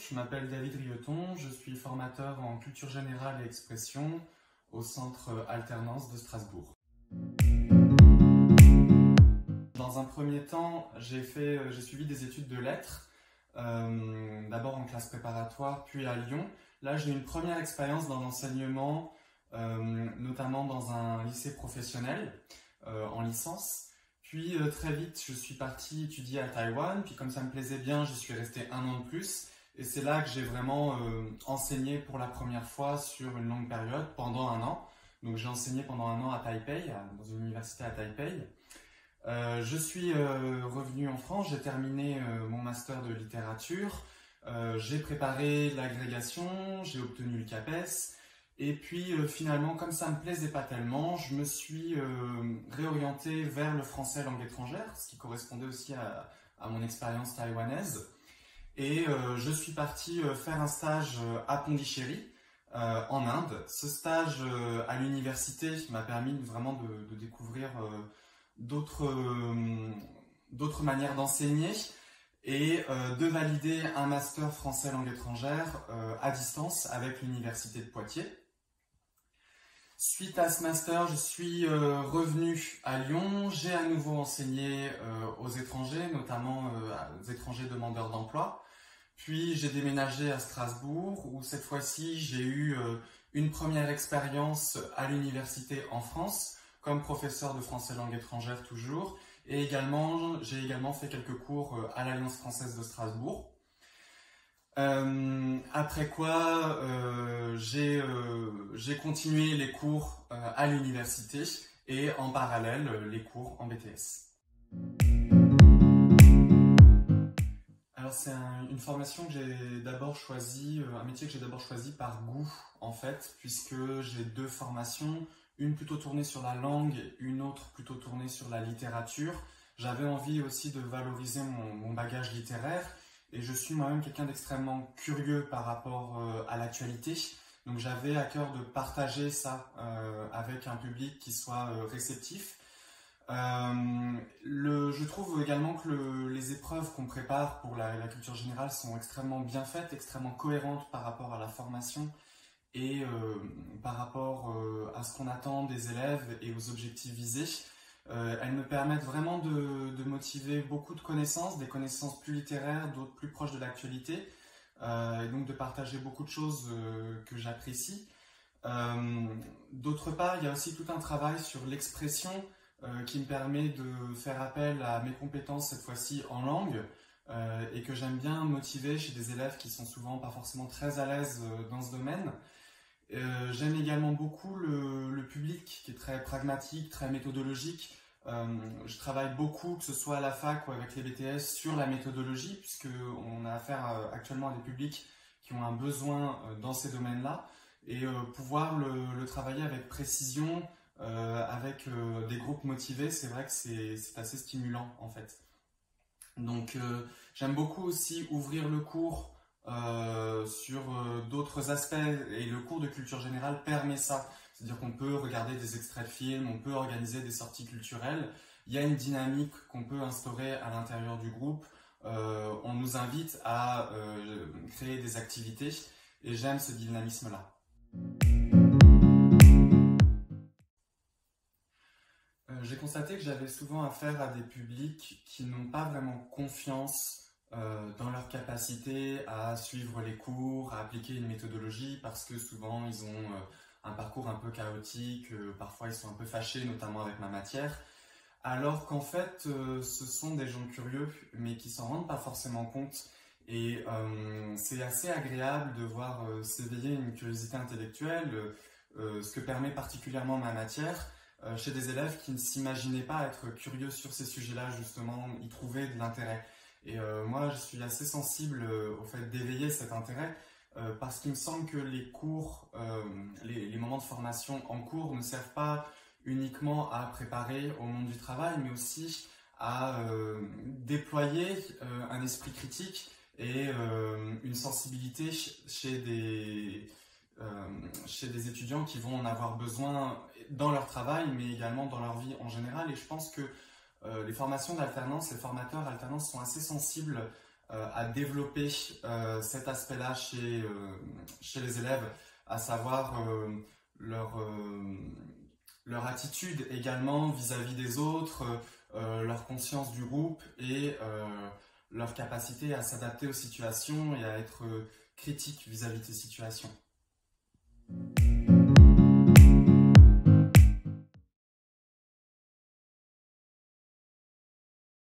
je m'appelle David Rioton, je suis formateur en culture générale et expression au Centre Alternance de Strasbourg. Dans un premier temps, j'ai suivi des études de lettres, d'abord en classe préparatoire, puis à Lyon. Là, j'ai une première expérience dans l'enseignement, notamment dans un lycée professionnel, en licence. Puis très vite, je suis parti étudier à Taïwan, puis comme ça me plaisait bien, j'y suis resté 1 an de plus. Et c'est là que j'ai vraiment enseigné pour la première fois sur une longue période, pendant 1 an. Donc j'ai enseigné pendant 1 an à Taipei, dans une université à Taipei. Je suis revenu en France, j'ai terminé mon master de littérature, j'ai préparé l'agrégation, j'ai obtenu le CAPES. Et puis finalement, comme ça me plaisait pas tellement, je me suis réorienté vers le français langue étrangère, ce qui correspondait aussi à mon expérience taïwanaise. Et je suis parti faire un stage à Pondichéry, en Inde. Ce stage à l'université m'a permis vraiment de découvrir d'autres manières d'enseigner et de valider un master français langue étrangère à distance avec l'université de Poitiers. Suite à ce master, je suis revenu à Lyon. J'ai à nouveau enseigné aux étrangers, notamment aux étrangers demandeurs d'emploi. Puis j'ai déménagé à Strasbourg, où cette fois-ci j'ai eu une première expérience à l'université en France, comme professeur de français langue étrangère toujours. Et j'ai également fait quelques cours à l'Alliance française de Strasbourg. Après quoi, j'ai continué les cours à l'université et en parallèle les cours en BTS. Alors c'est une formation que j'ai d'abord choisie, un métier que j'ai d'abord choisi par goût en fait, puisque j'ai 2 formations, une plutôt tournée sur la langue, une autre plutôt tournée sur la littérature. J'avais envie aussi de valoriser mon bagage littéraire. Et je suis moi-même quelqu'un d'extrêmement curieux par rapport à l'actualité. Donc j'avais à cœur de partager ça avec un public qui soit réceptif. Je trouve également que les épreuves qu'on prépare pour la culture générale sont extrêmement bien faites, extrêmement cohérentes par rapport à la formation et par rapport à ce qu'on attend des élèves et aux objectifs visés. Elles me permettent vraiment de motiver beaucoup de connaissances, des connaissances plus littéraires, d'autres plus proches de l'actualité, et donc de partager beaucoup de choses que j'apprécie. D'autre part, il y a aussi tout un travail sur l'expression qui me permet de faire appel à mes compétences, cette fois-ci en langue, et que j'aime bien motiver chez des élèves qui sont souvent pas forcément très à l'aise dans ce domaine. J'aime également beaucoup le public qui est très pragmatique, très méthodologique. Je travaille beaucoup, que ce soit à la fac ou avec les BTS, sur la méthodologie, puisqu'on a affaire actuellement à des publics qui ont un besoin dans ces domaines-là, et pouvoir le travailler avec précision, avec des groupes motivés, c'est vrai que c'est assez stimulant en fait. Donc j'aime beaucoup aussi ouvrir le cours sur d'autres aspects, et le cours de culture générale permet ça. C'est-à-dire qu'on peut regarder des extraits de films, on peut organiser des sorties culturelles. Il y a une dynamique qu'on peut instaurer à l'intérieur du groupe. On nous invite à créer des activités et j'aime ce dynamisme-là. J'ai constaté que j'avais souvent affaire à des publics qui n'ont pas vraiment confiance dans leur capacité à suivre les cours, à appliquer une méthodologie, parce que souvent ils ont un parcours un peu chaotique, parfois ils sont un peu fâchés, notamment avec ma matière, alors qu'en fait ce sont des gens curieux, mais qui s'en rendent pas forcément compte. Et c'est assez agréable de voir s'éveiller une curiosité intellectuelle, ce que permet particulièrement ma matière, chez des élèves qui ne s'imaginaient pas être curieux sur ces sujets-là, justement, y trouver de l'intérêt. Et moi, je suis assez sensible au fait d'éveiller cet intérêt, parce qu'il me semble que les cours, les moments de formation en cours ne servent pas uniquement à préparer au monde du travail, mais aussi à déployer un esprit critique et une sensibilité chez des étudiants qui vont en avoir besoin dans leur travail, mais également dans leur vie en général. Et je pense que les formations d'alternance, les formateurs alternance sont assez sensibles à développer cet aspect-là chez les élèves, à savoir leur attitude également vis-à-vis des autres, leur conscience du groupe et leur capacité à s'adapter aux situations et à être critique vis-à-vis de ces situations.